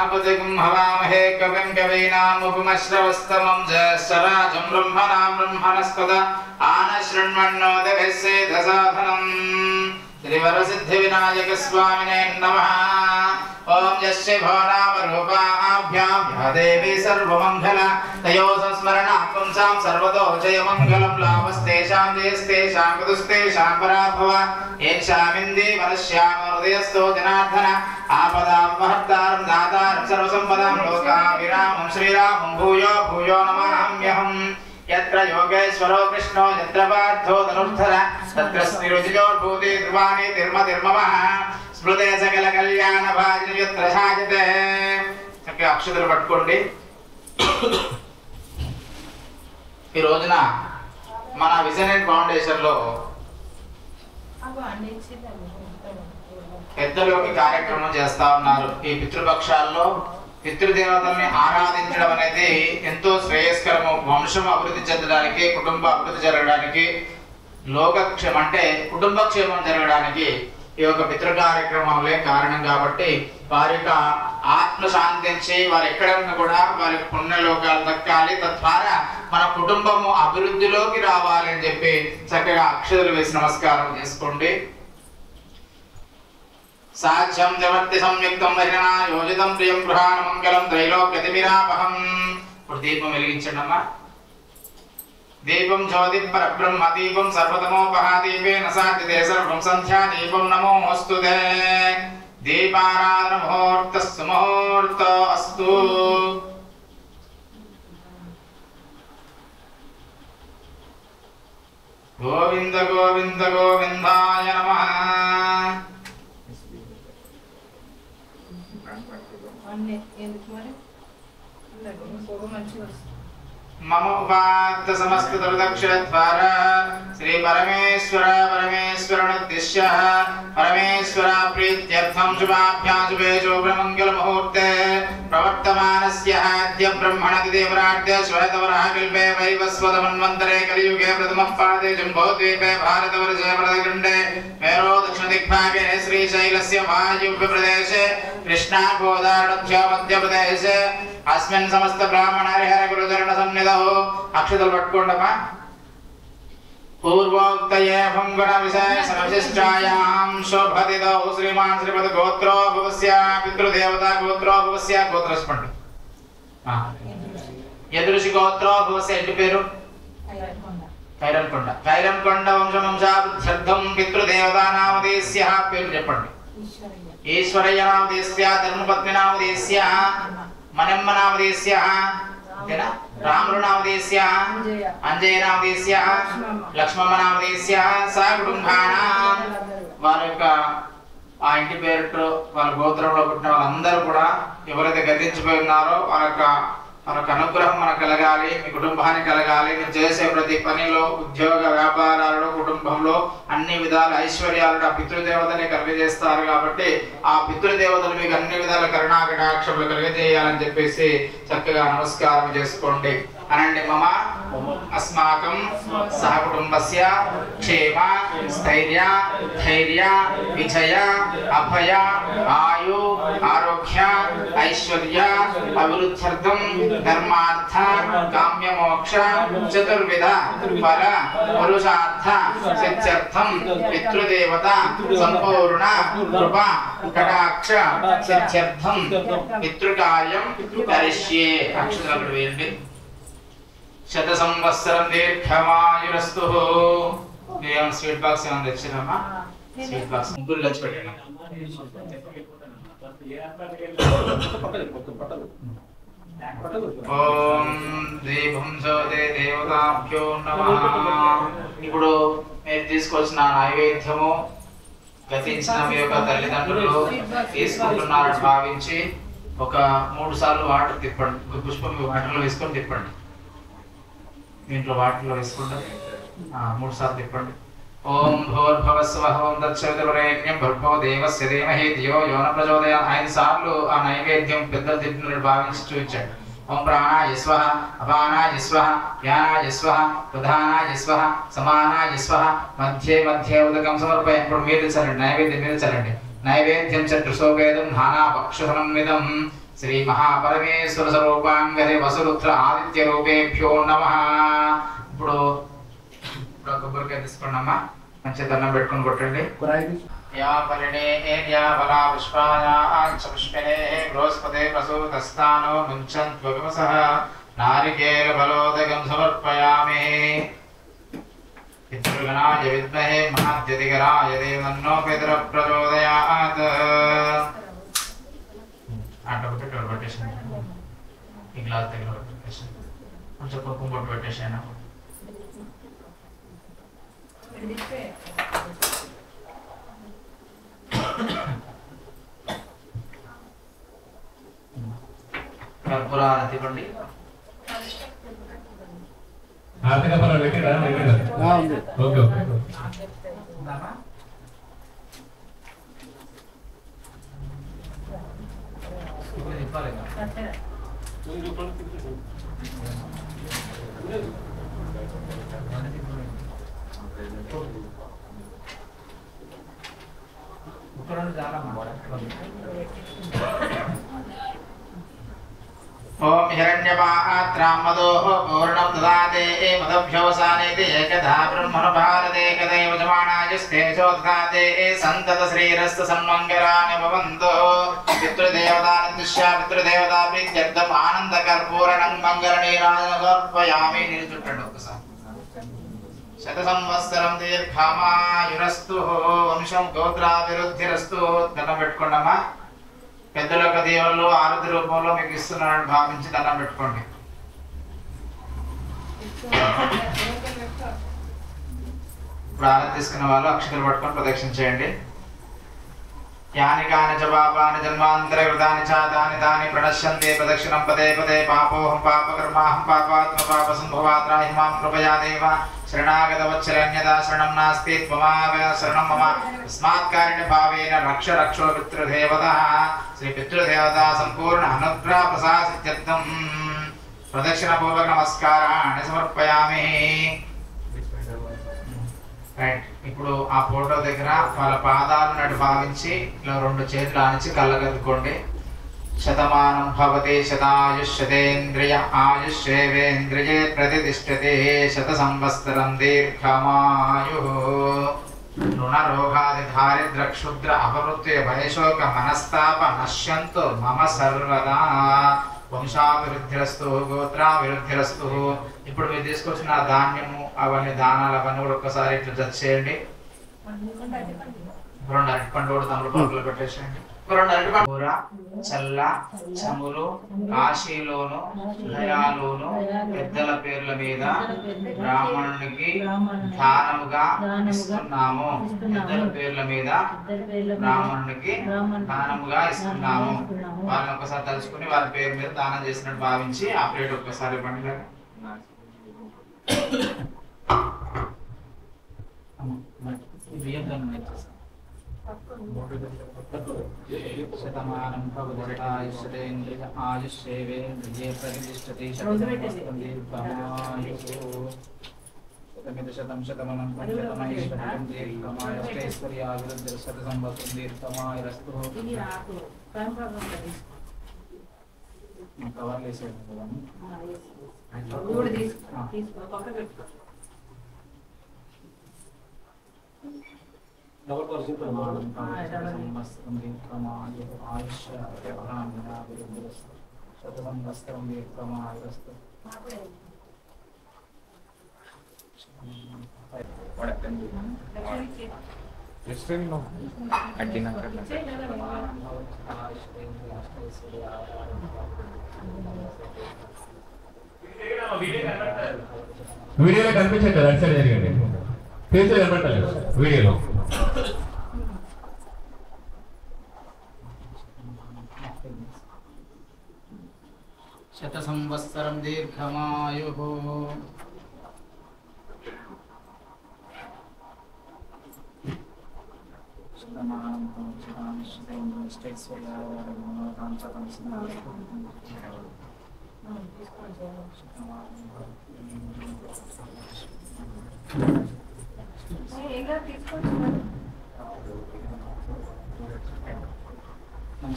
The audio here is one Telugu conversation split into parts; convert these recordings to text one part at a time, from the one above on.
गणापतिगं हवामहे कविं कवीनामुपमश्रवस्तमं ज्येष्ठराजं ब्रह्मणां ब्रह्मणस्पद आनशृण्वन्नोदभिस्सेदसाधनम् श्रीवरसिद्धिविनायक स्वामिने नमः। ओम यस्य भवनामरूपाभ्यां या देवी सर्वमङ्गला तयो संस्मरणात् पुंसां सर्वतो जयमङ्गलं लाभस्तेषां जयस्तेषां कुतुस्तेषां पराभव येषामिन्दे वनश्याम हृदयस्थो जनार्दन आपदामहर्तारं दातारं सर्वसम्पदां लोकाभिरामं श्रीरामं भूयो भूयो नमाम्यहम्। यत्र योगेश्वरो कृष्णो यत्र पार्थो धनुर्धर तत्र स्थिरोजिजोर्भूति ध्रुवाणि तिर्मतिर्ममः स्मृते सकल कल्याण भाजन यत्र साजते। చక్కగా అక్షతలు పట్టుకోండి। ఈ రోజున మన విజన్ ఫౌండేషన్ లో పెద్దలోకి కార్యక్రమం చేస్తా ఉన్నారు। ఈ పితృపక్షాల్లో పితృదేవతల్ని ఆరాధించడం అనేది ఎంతో శ్రేయస్కరము। వంశం అభివృద్ధి చెందడానికి, కుటుంబ అభివృద్ధి జరగడానికి, లోకక్షేమం అంటే కుటుంబ క్షేమం జరగడానికి ఈ యొక్క పితృ కార్యక్రమాలే కారణం। కాబట్టి వారి యొక్క ఆత్మ శాంతించి వారు ఎక్కడ ఉన్నా కూడా వారికి పుణ్యలోకాలు దక్కాలి, తద్వారా మన కుటుంబము అభివృద్ధిలోకి రావాలి అని చెప్పి చక్కగా అక్షతలు వేసి నమస్కారం చేసుకోండి। సాధ్యం జవర్తి సంయుక్తం వరిణా యోజితం ప్రియం గృహాణ మంగళం త్రైలోక్యతిమిరాపహం। ఇప్పుడు దీపం వెలిగించండి అమ్మా। దీపం జ్యోతి పరబ్రహ్మ దీపం సర్వతమోపహాదీపేన సాధ్యతే సర్వం సంధ్యా దీపం నమోస్తుతే। దీపారాధన ముహూర్తస్సు ముహూర్త అస్తు। గోవింద గోవింద గోవిందాయ నమః। मम उपात्त समस्त दुर्दक्षद्वारा श्री परमेश्वर परमेश्वरनुद्दिश्य परमेश्वर प्रीत्यर्थं शुभाभ्यां शुभे शुभमंगल मुहूर्ते प्रवर्तमानस्य आद्य ब्रह्मणति देवराज्य श्वेतवरः कल्पे वैवस्वत मन्वन्तरे कलियुगे प्रथमः पादे जम्बोद्वीपे भारतवर्षे भरतखण्डे मेरो दक्षिणदिग्भागे श्रीशैलस्य वायुव्यप्रदेशे कृष्णा गोदावरी मध्यप्रदेशे अस्मिन् समस्त ब्राह्मण हरिहर गुरुचरण सन्निधौ अक्षतल पट्टुकोंडम्मा। पूर्वोक्तये भंगुण विषय समविशिष्टायां शोभतिदौ श्रीमान श्रीपद गोत्रो भवस्य पितृदेवता गोत्रो भवस्य गोत्रस्पंड यदृशि गोत्रो भवस्य इंటి పేరు కైరంకొండ వంశమంశాభివృద్ధ్యర్థం పితృదేవతా నామదేస్య పేరు చెప్పండి। ఈశ్వరయ్య నామదేస్య ధర్మపత్ని నామదేస్య మనమ్మ నామదేస్య రాముడు నామదేస్య అంజయ నామదేస్య లక్ష్మమ్మ నామదేస్య సా కుటుంబానాం వారి యొక్క ఆ ఇంటి పేరుతో వాళ్ళ గోత్రంలో పుట్టిన వాళ్ళందరూ కూడా ఎవరైతే గతించిపోయి ఉన్నారో వాళ్ళ అనుగ్రహం మనకు కలగాలి, మీ కుటుంబానికి కలగాలి। మీరు చేసే ప్రతి పనిలో, ఉద్యోగ వ్యాపారాలలో, కుటుంబంలో అన్ని విధాల ఐశ్వర్యాలను ఆ పితృదేవతనే కలిగజేస్తారు। కాబట్టి ఆ పితృదేవతలు మీకు అన్ని విధాల కరుణా కటాక్షములు కలిగజేయాలని చెప్పేసి చక్కగా నమస్కారం చేసుకోండి। అనండి మమ అస్మాకం సహ కుటుంబస్య క్షేమ స్థైర్య ధైర్య విజయ అభయ ఆయు ఆరోగ్య ఐశ్వర్య అభివృద్ధ్యర్థం ధర్మార్థ కామ్య మోక్ష చతుర్విధ ఫల పురుషార్థ సిద్ధ్యర్థం పితృదేవత సంపూర్ణ కృప కటాక్ష సిద్ధ్యర్థం పితృకార్యం కరిష్యే। అక్షరాలు వేయండి। శత సంవత్సరం దీర్ఘమాయురస్తు। నేను స్వీట్ బాక్స్ ఏమైనా తెచ్చినమ్మా? స్వీట్ బాక్స్ ముగ్గురు లంచ్ పెట్టండి। ఓం దీపం జ్యోతి దేవతాభ్యో నమః। ఇప్పుడు మీరు తీసుకొచ్చిన నైవేద్యము గతించిన మీ యొక్క తల్లిదండ్రులు తీసుకుంటున్నారని భావించి ఒక 3 సార్లు వాటర్ తిప్పండి। ఒక పుష్పం వాటర్లో వేసుకొని తిప్పండి। ఇంట్లో వాటర్లో వేసుకుంటారు 3 సార్లు తిప్పండి। ఓం భూర్భువస్సువః ఓం తత్సవితుర్వరేణ్యం భర్గో దేవస్య ధీమహి ధియో యో న ప్రచోదయాత్। 5 సార్లు ఆ నైవేద్యం పెద్దలు తిప్పినట్టు భావించి చూపించండి। ఓం ప్రాణాయ స్వః అపానాయ స్వః వ్యానాయ స్వః ప్రధానాయ స్వః సమానాయ స్వః మధ్యే మధ్యే ఉదకం సమర్పయామి। ఇప్పుడు మీరు చల్లండి, నైవేద్యం మీద చల్లండి। నైవేద్యం చతుర్సోపేదం నానా పక్షసమన్వితం శ్రీ మహాపరమేశ్వర స్వరూపాంగదే వసురుద్ర ఆదిత్య రూపేభ్యో నమః. ఇప్పుడు కొబ్బరికాయ తీసుకోండమ్మా, మంచి దండం పెట్టుకొని కొట్టండి. యా పరిణే యా బలా పుష్పాయా పుష్పినే బృహస్పతే ప్రసూతస్థానో ముంచన్త్వగమసః నారికేల ఫలోదకం సమర్పయామి. పితృగణాయ విద్మహే మహాద్యుతికరాయ తన్నో పితరః ప్రచోదయాత్. అటు పెట్టేసాను, ఈ గ్లాస్ దగ్గర పెట్టేసాను, కొంచెం కుంకుమ బొట్టు పెట్టేసాను. కర్పూరారతి ఇవ్వండి. ఓం హిరణ్యపాత్రామదోః పూర్ణం దదాతే మదభ్యోసానేతి ఏకదా బ్రహ్మణ భారతే కదైవ జమానాయస్తేజో దదాతే సంతత శ్రీరస్త సన్మంగళాని భవంతు. పితృదేవతానిర్దిశ్య పితృదేవతా ప్రీత్యర్థం ఆనంద కర్పూరణం మంగళ నీరాజన సమర్పయామి. నిలుచుంటండి ఒకసారి. శత సంవత్సరం దీర్ఘమాయురస్తు వంశం గోత్రాభివృద్ధిరస్తు. దండం పెట్టుకోండమ్మా. పెద్దల యొక్క దేవుళ్ళు ఆరతి రూపంలో మీకు ఇస్తున్నారని భావించి దండం పెట్టుకోండి. ఇప్పుడు ఆరతి తీసుకున్న వాళ్ళు అక్షతలు పట్టుకొని ప్రదక్షిణ చేయండి. యాని కాని చ పాపాని జన్మాంతరకృతాని చ తాని తాని ప్రణశ్యంతే ప్రదక్షిణం పదే పదే. పాపోహం పాపకర్మాహం పాపాత్మ పాప సంభవాత్రాహి మాం కృపయా దేవ. శరణాగత వత్సలన్యదా శరణం నాస్తి త్వమావ శరణం మమ. తస్మాత్కారిణ భావేన రక్ష రక్షో పితృదేవతః. శ్రీ పితృదేవతా సంపూర్ణ అనుగ్రహ ప్రసాదిత్యర్థం ప్రదక్షిణ పూర్వక నమస్కారాన్ని సమర్పయామి. రైట్. ఇప్పుడు ఆ ఫోటో దగ్గర వాళ్ళ పాదాలు నటు భావించి ఇలా రెండు చేతులు ఆనించి కళ్ళగద్దుకోండి. శతమానం భవతి శతాయుష్యతేంద్రియ ఆయుష్యేవేంద్రియే ప్రతిష్టతే. శత సంవత్సరం దీర్ఘమాయు. రుణరోగాది దారిద్ర క్షుద్ర అపమృత్యు భయశోక మనస్తాప నశ్యంతు మమ సర్వదా. వంశాభివృద్ధిరస్తు గోత్రాభివృద్ధిరస్తు. ఇప్పుడు మీరు తీసుకొచ్చిన ధాన్యము అవన్నీ దానాలు అవన్నీ కూడా ఒక్కసారి ఇట్లా జడ్జ్ చేయండి. రెండు అరటిపండు కూడా తమలపాకులు పెట్టేసేయండి. రెండు అరటిపండు కూర చల్ల చమురు కాశీలోను దయాలోను పెద్దల పేర్ల మీద బ్రాహ్మణునికి దానముగా ఇస్తున్నాము. పెద్దల పేర్ల మీద బ్రాహ్మణునికి దానముగా ఇస్తున్నాము. వాళ్ళని ఒకసారి తలుచుకుని వారి పేరు మీద దానం చేసినట్టు భావించి ఆ ప్లేట్ ఒక్కసారి ఇవ్వండి. శతమానం భవతాయుష్యేంద్రియ ఆయుష్యేవేంద్రియే ప్రతిష్టతే. శతమిత శతం శతమనం శతమైశ్వర్యం దీర్ఘమాయుష్యేశ్వర్యాభివృద్ధిర్ శత సంవత్సరం దీర్ఘమాయురస్తు. కవర్లు వేసేయండి. వీడియోలో కనిపించట్లేదు, అటు సైడ్ జరిగండి. ఫేస్ కనపడలేదు వీడియోలో. శత సంవత్సరం దీర్ఘమాయు.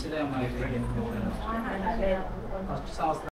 మంచిదే అమ్మా. ఫస్ట్ సంవత్సరం